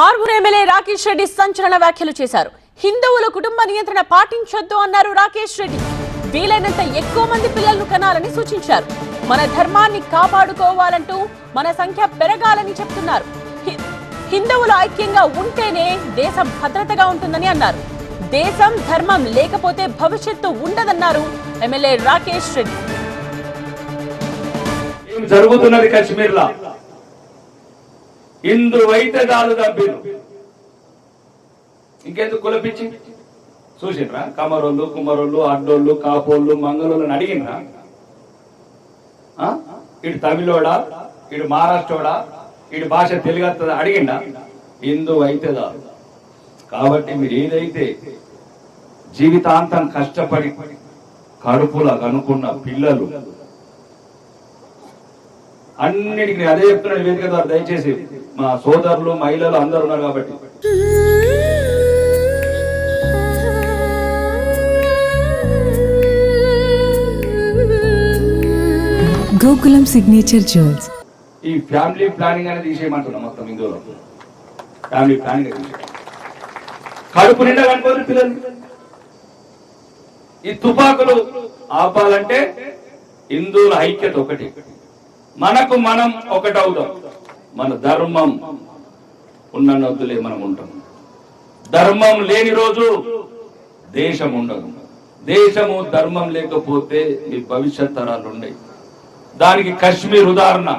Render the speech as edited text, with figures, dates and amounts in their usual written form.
Armoor MLA Rakesh Reddy సంచలన వ్యాఖ్యలు చేశారు. హిందువుల కుటుంబ నియంత్రణ పాటించొద్దు అన్నారు రాకేష్ రెడ్డి. వీలైనంత ఎక్కువ మంది పిల్లలను కనాలని సూచించారు. మన ధర్మాన్ని కాపాడుకోవాలంటూ మన సంఖ్య పెరగాలని చెప్తున్నారు. హిందువులు ఐక్యంగా ఉంటేనే దేశం భద్రతగా ఉంటుందని అన్నారు. దేశం ధర్మం లేకపోతే భవిష్యత్తు ఉండదన్నారు ఎమ్మెల్యే రాకేష్ రెడ్డి. జరుగుతున్నది కశ్మీర్లో హిందూ అయితే దాలు దంపిరు. ఇంకెందుకు కులపిచ్చి చూసినరా? కమరోళ్ళు, కుమరోళ్ళు, అడ్డోళ్ళు, కాపోళ్ళు, మంగళోళ్ళని అడిగినరా? ఇటు తమిళోడా, ఇటు మహారాష్ట్రోడా, ఇటు భాష తెలుగు అడిగిందా? హిందూ అయితే దాలు. కాబట్టి మీరు ఏదైతే జీవితాంతం కష్టపడి కడుపులా కనుక్కున్న పిల్లలు అన్నిటికీ అదే చెప్తున్నాడు వేదిక ద్వారా. దయచేసి మా సోదరులు, మహిళలు అందరు ఉన్నారు కాబట్టి గోకులం సిగ్నేచర్ జ్యువెల్స్ ఈ ఫ్యామిలీ ప్లానింగ్ అనేది తీసేయమంటున్నాం. మొత్తం ఇందులో ఫ్యామిలీ ప్లానింగ్ కడుపు నిండా కనుకోరు పిల్లలు. ఈ తుపాకులు ఆపాలంటే హిందువుల ఐక్యత ఒకటి. మనకు మనం ఒకటవుదాం. మన ధర్మం ఉన్ననొద్దులే మనం ఉంటాం. ధర్మం లేని రోజు దేశం ఉండదు. దేశము ధర్మం లేకపోతే మీ భవిష్యత్ తరాలు ఉన్నాయి. దానికి కశ్మీర్ ఉదాహరణ.